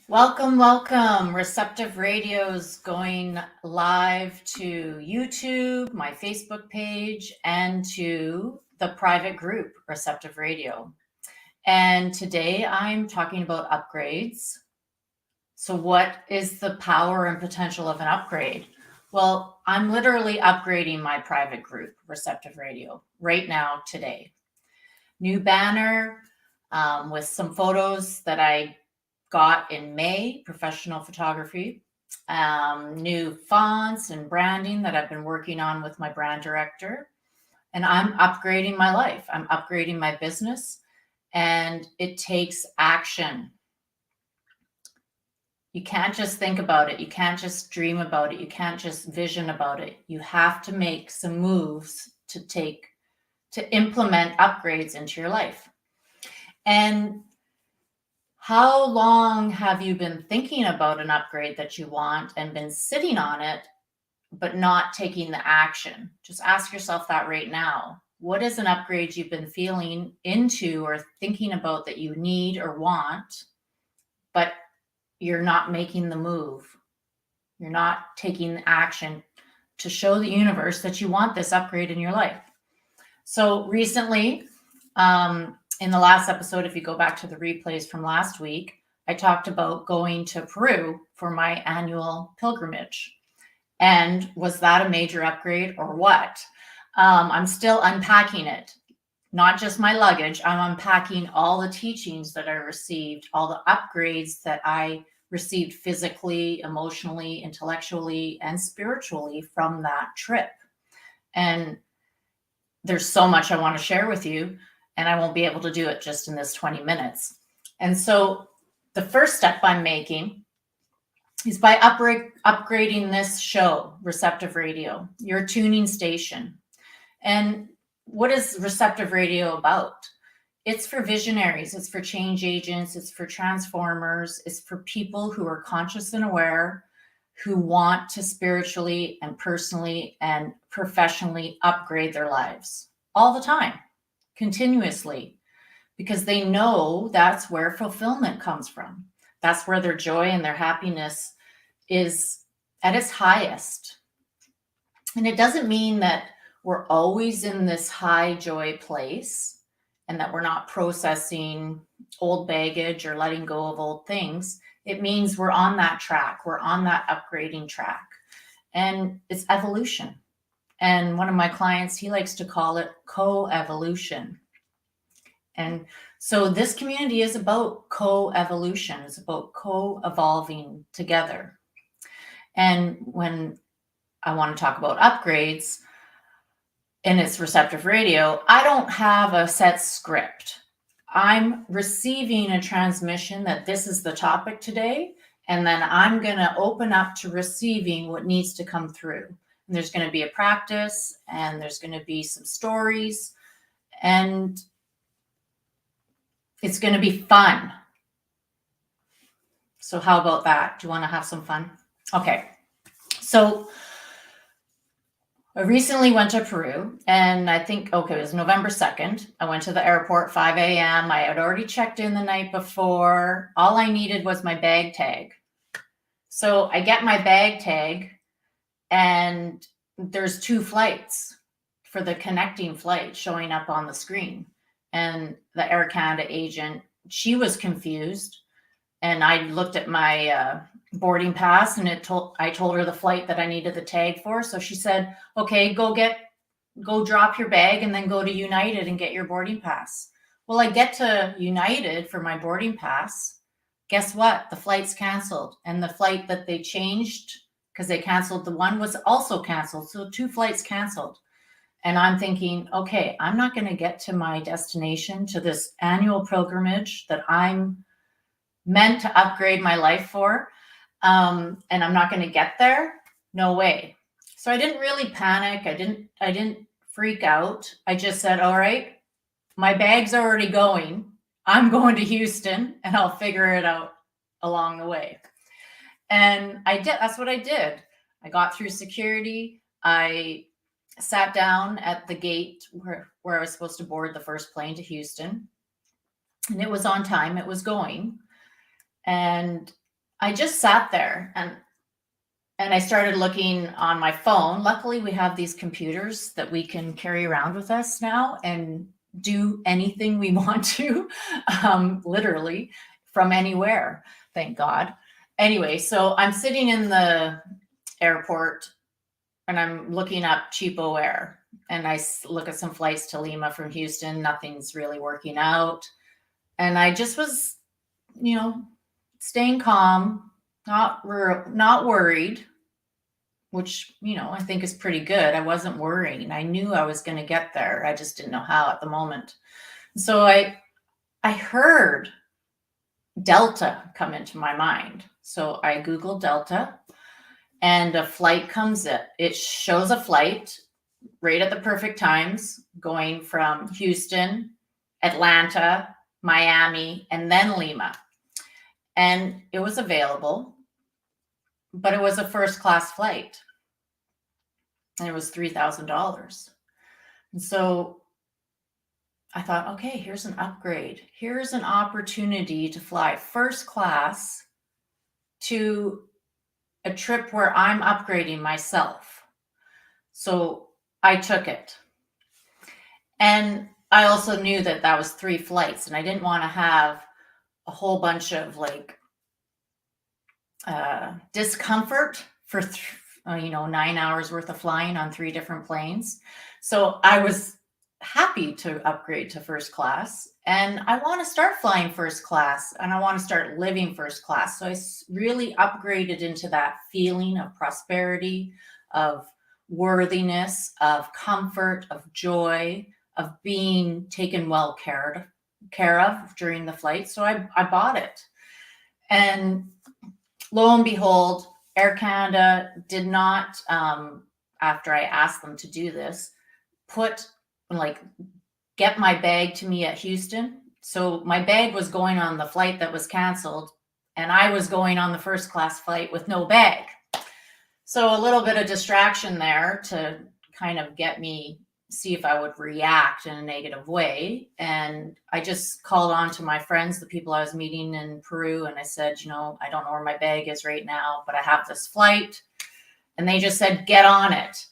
Welcome, welcome. Receptive Radio's going live to YouTube, my Facebook page, and to the private group, Receptive Radio. And today I'm talking about upgrades. So, what is the power and potential of an upgrade? Well, I'm literally upgrading my private group, Receptive Radio, right now, today. New banner with some photos that I got in May, professional photography, new fonts and branding that I've been working on with my brand director. And I'm upgrading my life, I'm upgrading my business, and it takes action. You can't just think about it. You can't just dream about it. You can't just vision about it. You have to make some moves to implement upgrades into your life. And how long have you been thinking about an upgrade that you want and been sitting on it, but not taking the action? Just ask yourself that right now. What is an upgrade you've been feeling into or thinking about that you need or want, but you're not making the move? You're not taking action to show the universe that you want this upgrade in your life. So recently, in the last episode, if you go back to the replays from last week, I talked about going to Peru for my annual pilgrimage. And was that a major upgrade or what? I'm still unpacking it, not just my luggage. I'm unpacking all the teachings that I received, all the upgrades that I received physically, emotionally, intellectually, and spiritually from that trip. And there's so much I want to share with you, and I won't be able to do it just in this 20 minutes. And so the first step I'm making is by upgrading this show, Receptive Radio, your tuning station. And what is Receptive Radio about? It's for visionaries, it's for change agents, it's for transformers, it's for people who are conscious and aware, who want to spiritually and personally and professionally upgrade their lives all the time, continuously, because they know that's where fulfillment comes from. That's where their joy and their happiness is at its highest. And it doesn't mean that we're always in this high joy place and that we're not processing old baggage or letting go of old things. It means we're on that track. We're on that upgrading track. And it's evolution. And one of my clients, he likes to call it co-evolution. And so this community is about co-evolution. It's about co-evolving together. And when I want to talk about upgrades and it's Receptive Radio, I don't have a set script. I'm receiving a transmission that this is the topic today, and then I'm going to open up to receiving what needs to come through. And there's going to be a practice, and there's going to be some stories, and it's going to be fun. So how about that? Do you want to have some fun? Okay. So I recently went to Peru, and I think, it was November 2nd. I went to the airport 5 a.m. I had already checked in the night before. All I needed was my bag tag. So I get my bag tag, and there's 2 flights for the connecting flight showing up on the screen. And the Air Canada agent, she was confused. And I looked at my boarding pass, and I told her the flight that I needed the tag for. So she said, okay, go drop your bag and then go to United and get your boarding pass. Well, I get to United for my boarding pass. Guess what? The flight's canceled. And the flight that they changed, because they canceled the one, was also canceled. So 2 flights canceled. And I'm thinking, okay, I'm not going to get to my destination, to this annual pilgrimage that I'm meant to upgrade my life for. And I'm not going to get there. No way. So I didn't really panic. I didn't freak out. I just said, all right, my bag's already going. I'm going to Houston, and I'll figure it out along the way. And I did. That's what I did. I got through security. I sat down at the gate where I was supposed to board the first plane to Houston. And it was on time. It was going. And I just sat there and I started looking on my phone. Luckily, we have these computers that we can carry around with us now and do anything we want to, literally from anywhere. Thank God. Anyway, so I'm sitting in the airport and I'm looking up cheapo air. And I look at some flights to Lima from Houston. Nothing's really working out. And I just was, staying calm, not worried, which, I think is pretty good. I wasn't worrying. I knew I was going to get there. I just didn't know how at the moment. So I heard Delta come into my mind. So I Googled Delta and a flight comes in. It shows a flight right at the perfect times going from Houston, Atlanta, Miami, and then Lima. And it was available, but it was a first class flight. And it was $3,000. And so I thought, okay, here's an upgrade. Here's an opportunity to fly first class to a trip where I'm upgrading myself. So I took it. And I also knew that that was 3 flights, and I didn't want to have a whole bunch of discomfort for 9 hours worth of flying on 3 different planes. So I was happy to upgrade to first class, and I want to start flying first class, and I want to start living first class. So I really upgraded into that feeling of prosperity, of worthiness, of comfort, of joy, of being taken well care of during the flight. So I bought it. And lo and behold, Air Canada did not, after I asked them to do this, get my bag to me at Houston. So my bag was going on the flight that was canceled, and I was going on the first class flight with no bag. So a little bit of distraction there to kind of get me see if I would react in a negative way. And I just called on to my friends, the people I was meeting in Peru, and I said, I don't know where my bag is right now, but I have this flight. And they just said, get on it.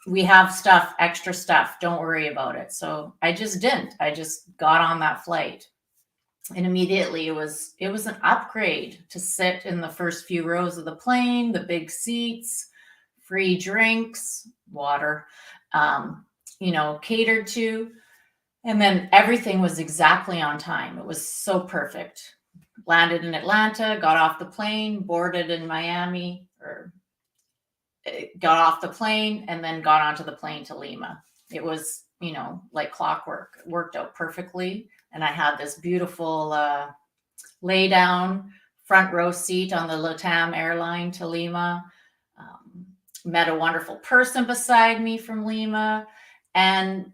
We have stuff, extra stuff. Don't worry about it. So I just didn't. I just got on that flight. And immediately it was an upgrade to sit in the first few rows of the plane, the big seats, free drinks, water, catered to. And then everything was exactly on time. It was so perfect. Landed in Atlanta, got off the plane, boarded in Miami, or got off the plane, and then got onto the plane to Lima. It was, like clockwork. It worked out perfectly. And I had this beautiful lay down front row seat on the LATAM airline to Lima. Met a wonderful person beside me from Lima and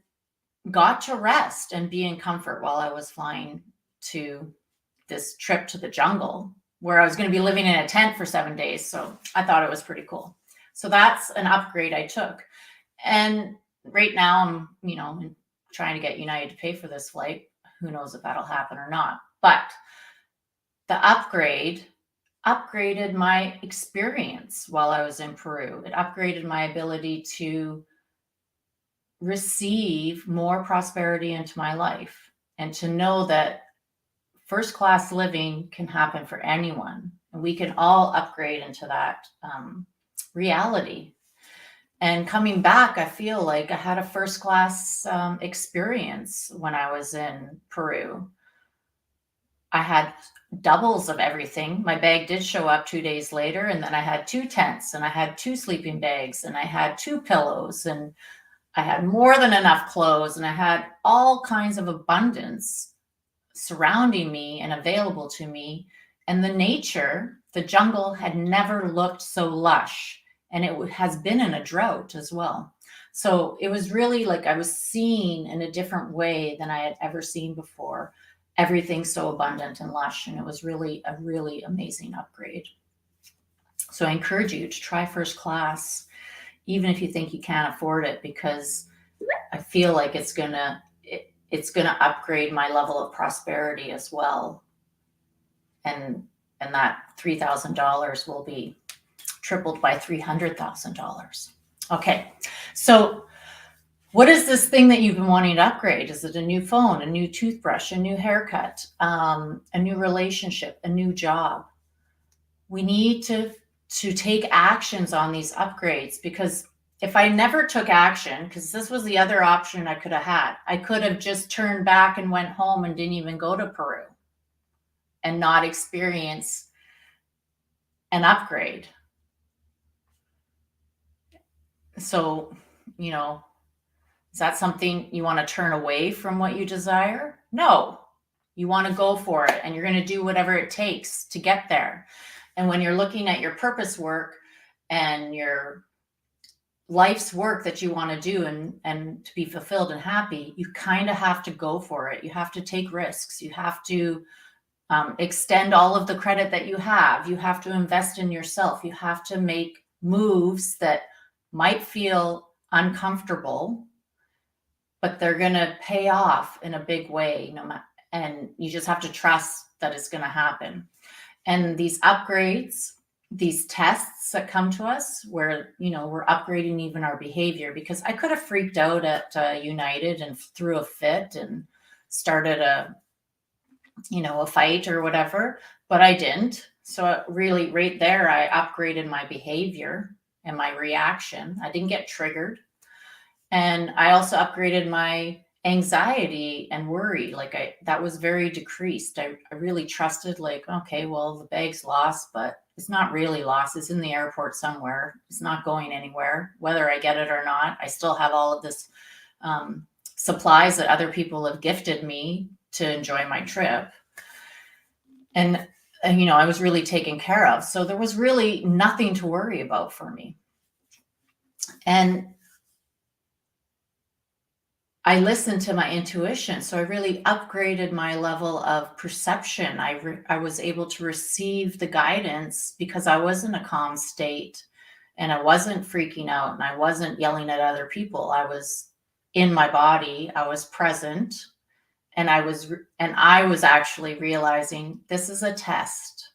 got to rest and be in comfort while I was flying to this trip to the jungle where I was going to be living in a tent for 7 days. So I thought it was pretty cool. So that's an upgrade I took. And right now I'm, trying to get United to pay for this flight. Who knows if that'll happen or not. But the upgrade upgraded my experience while I was in Peru. It upgraded my ability to receive more prosperity into my life and to know that first class living can happen for anyone. And we can all upgrade into that reality. And coming back, I feel like I had a first class experience when I was in Peru. I had doubles of everything. My bag did show up 2 days later, and then I had 2 tents, and I had 2 sleeping bags, and I had 2 pillows, and I had more than enough clothes, and I had all kinds of abundance surrounding me and available to me. And the jungle had never looked so lush, and it has been in a drought as well. So it was really like I was seeing in a different way than I had ever seen before. Everything so abundant and lush, and it was really a really amazing upgrade. So I encourage you to try first class, even if you think you can't afford it, because I feel like it's gonna upgrade my level of prosperity as well. and that $3,000 will be tripled by $300,000. Okay, so what is this thing that you've been wanting to upgrade? Is it a new phone, a new toothbrush, a new haircut, a new relationship, a new job? We need to take actions on these upgrades, because if I never took action, because this was the other option I could have had, I could have just turned back and went home and didn't even go to Peru and not experience an upgrade. So, you know, is that something you want to turn away from what you desire? No, you want to go for it, and you're going to do whatever it takes to get there. And when you're looking at your purpose work and your life's work that you want to do and to be fulfilled and happy, you kind of have to go for it. You have to take risks. You have to extend all of the credit that you have. You have to invest in yourself. You have to make moves that might feel uncomfortable, but they're going to pay off in a big way. And you just have to trust that it's going to happen. And these upgrades, these tests that come to us where, we're upgrading even our behavior, because I could have freaked out at United and threw a fit and started a fight or whatever, but I didn't. So really right there, I upgraded my behavior and my reaction. I didn't get triggered. And I also upgraded my anxiety and worry. That was very decreased. I really trusted, okay, well, the bag's lost, but it's not really lost. It's in the airport somewhere. It's not going anywhere. Whether I get it or not, I still have all of this supplies that other people have gifted me to enjoy my trip. And, I was really taken care of. So there was really nothing to worry about for me. And I listened to my intuition. So I really upgraded my level of perception. I was able to receive the guidance because I was in a calm state and I wasn't freaking out and I wasn't yelling at other people. I was in my body. I was present, and I was actually realizing this is a test.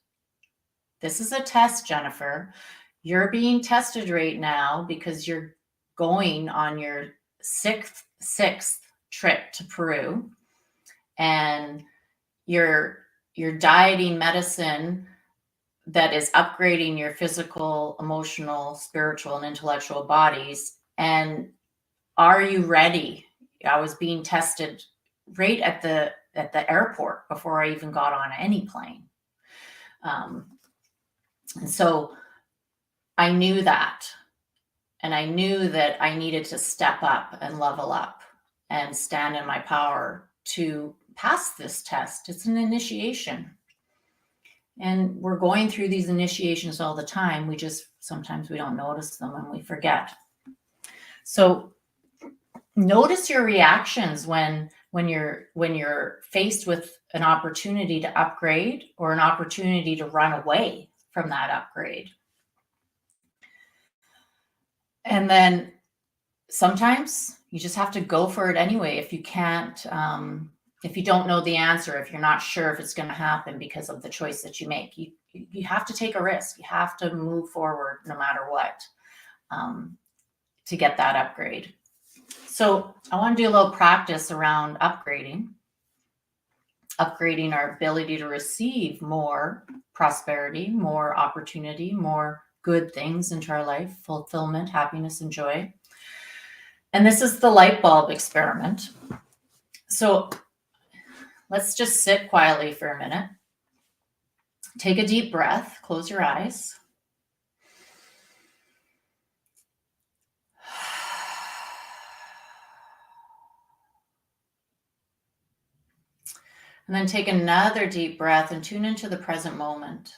This is a test, Jennifer. You're being tested right now because you're going on your sixth trip to Peru, and you're dieting medicine that is upgrading your physical, emotional, spiritual, and intellectual bodies. And are you ready? I was being tested right at the airport before I even got on any plane. And so I knew that. And I knew that I needed to step up and level up and stand in my power to pass this test. It's an initiation. And we're going through these initiations all the time. Sometimes we don't notice them and we forget. So notice your reactions when you're faced with an opportunity to upgrade or an opportunity to run away from that upgrade. And then sometimes you just have to go for it anyway. If you can't, if you don't know the answer, if you're not sure if it's going to happen because of the choice that you make, you have to take a risk. You have to move forward no matter what, to get that upgrade. So I want to do a little practice around upgrading our ability to receive more prosperity, more opportunity, more good things into our life, fulfillment, happiness, and joy. And this is the light bulb experiment. So let's just sit quietly for a minute. Take a deep breath, close your eyes. And then take another deep breath and tune into the present moment.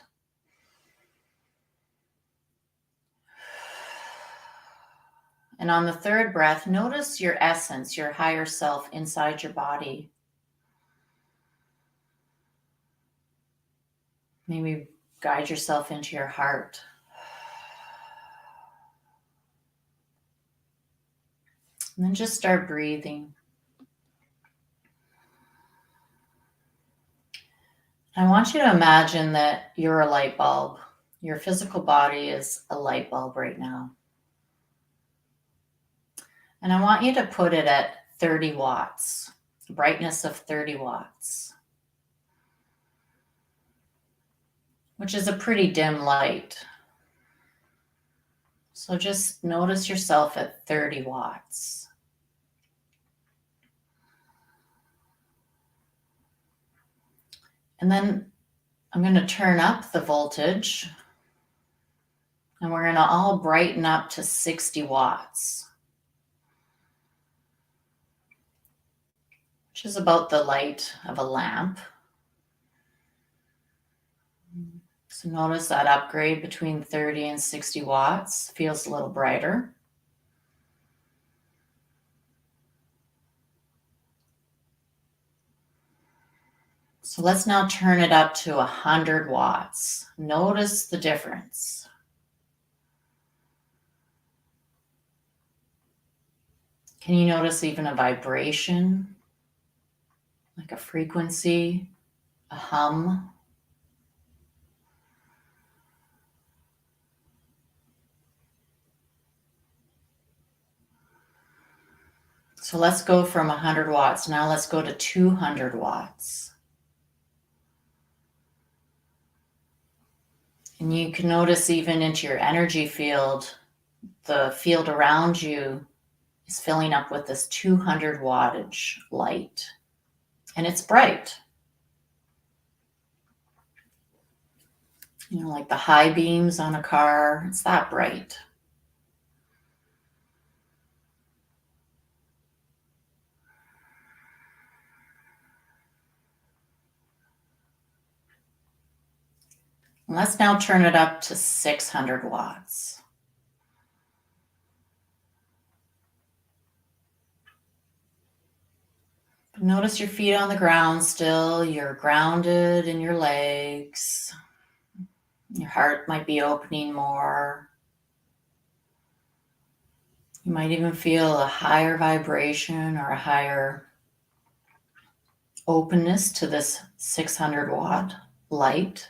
And on the third breath, notice your essence, your higher self inside your body. Maybe guide yourself into your heart. And then just start breathing. I want you to imagine that you're a light bulb. Your physical body is a light bulb right now. And I want you to put it at 30 watts, brightness of 30 watts, which is a pretty dim light. So just notice yourself at 30 watts. And then I'm going to turn up the voltage, and we're going to all brighten up to 60 watts, which is about the light of a lamp. So notice that upgrade between 30 and 60 watts feels a little brighter. So let's now turn it up to 100 watts. Notice the difference. Can you notice even a vibration, like a frequency, a hum? So let's go from 100 watts. Now let's go to 200 watts. And you can notice even into your energy field, the field around you is filling up with this 200 wattage light. And it's bright. You know, like the high beams on a car, it's that bright. And let's now turn it up to 600 watts. Notice your feet on the ground still. You're grounded in your legs. Your heart might be opening more. You might even feel a higher vibration or a higher openness to this 600 watt light.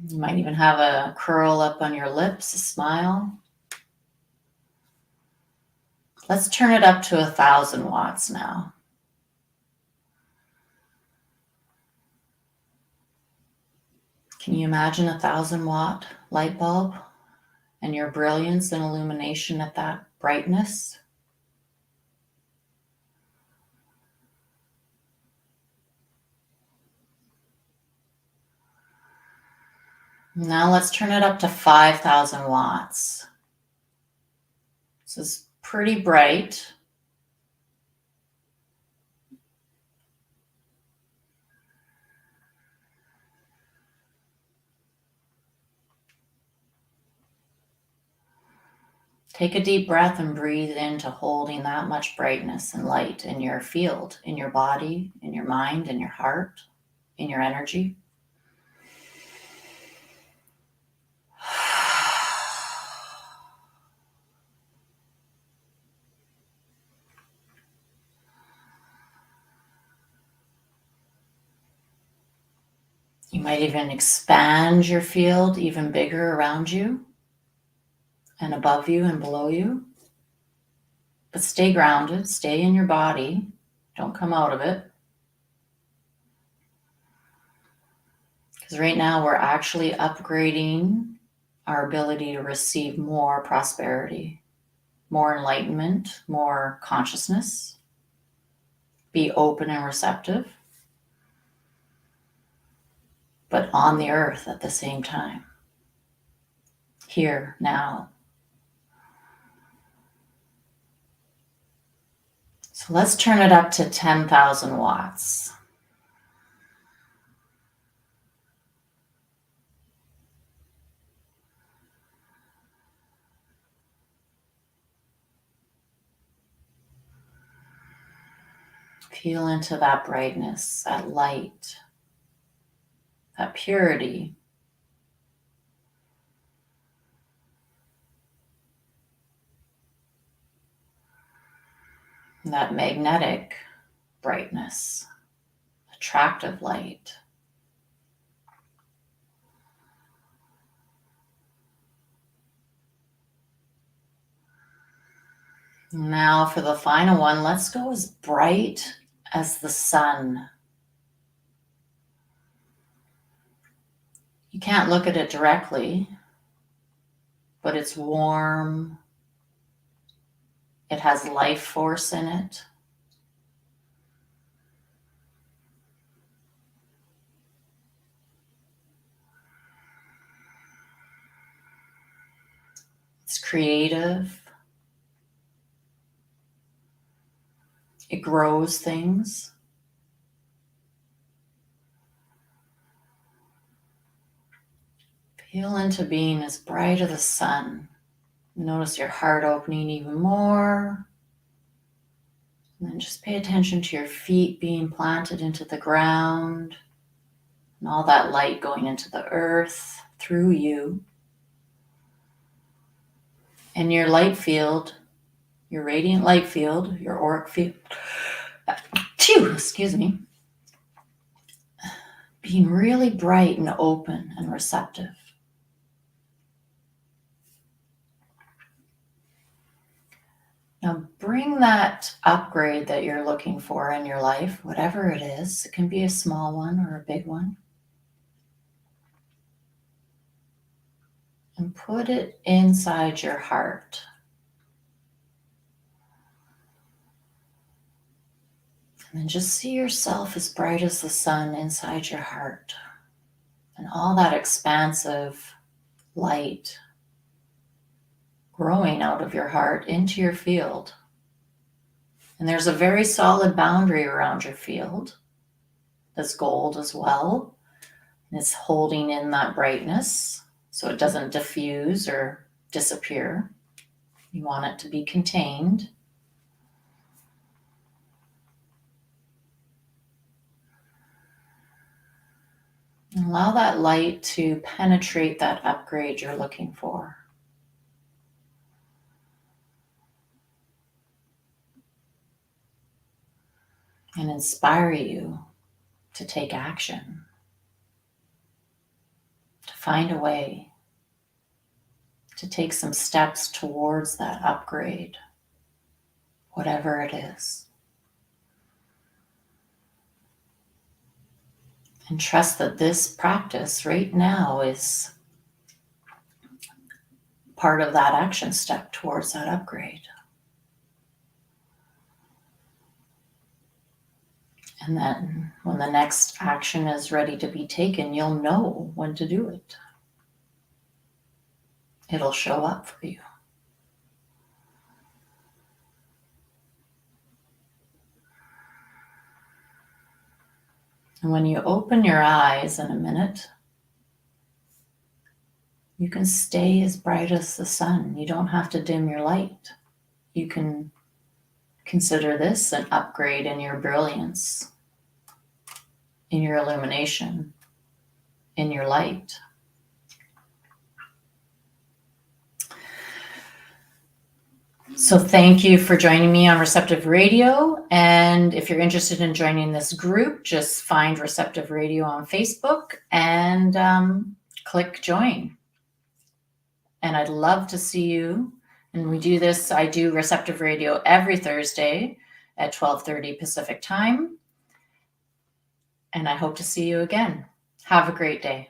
You might even have a curl up on your lips, a smile. Let's turn it up to 1,000 watts now. Can you imagine 1,000 watt light bulb and your brilliance and illumination at that brightness? Now let's turn it up to 5,000 watts. This is pretty bright. Take a deep breath and breathe into holding that much brightness and light in your field, in your body, in your mind, in your heart, in your energy. You might even expand your field even bigger around you and above you and below you. But stay grounded, stay in your body. Don't come out of it. Because right now we're actually upgrading our ability to receive more prosperity, more enlightenment, more consciousness. Be open and receptive, but on the earth at the same time. Here, now. So let's turn it up to 10,000 watts. Feel into that brightness, that light, that purity. that magnetic brightness, attractive light. Now for the final one, let's go as bright as the sun. You can't look at it directly, but it's warm. It has life force in it. It's creative. It grows things. Feel into being as bright as the sun. Notice your heart opening even more. And then just pay attention to your feet being planted into the ground and all that light going into the earth through you. And your light field, your radiant light field, your auric field, excuse me, being really bright and open and receptive. Now bring that upgrade that you're looking for in your life, whatever it is. It can be a small one or a big one. And put it inside your heart. And then just see yourself as bright as the sun inside your heart. And all that expansive light growing out of your heart into your field. And there's a very solid boundary around your field that's gold as well. And it's holding in that brightness so it doesn't diffuse or disappear. You want it to be contained. And allow that light to penetrate that upgrade you're looking for. And inspire you to take action, to find a way, to take some steps towards that upgrade, whatever it is. And trust that this practice right now is part of that action step towards that upgrade. And then when the next action is ready to be taken, you'll know when to do it. It'll show up for you. And when you open your eyes in a minute, you can stay as bright as the sun. You don't have to dim your light. You can consider this an upgrade in your brilliance, in your illumination, in your light. So thank you for joining me on Receptive Radio. And if you're interested in joining this group, just find Receptive Radio on Facebook and click join. And I'd love to see you. And we do this, I do Receptive Radio every Thursday at 12:30 Pacific time. And I hope to see you again. Have a great day.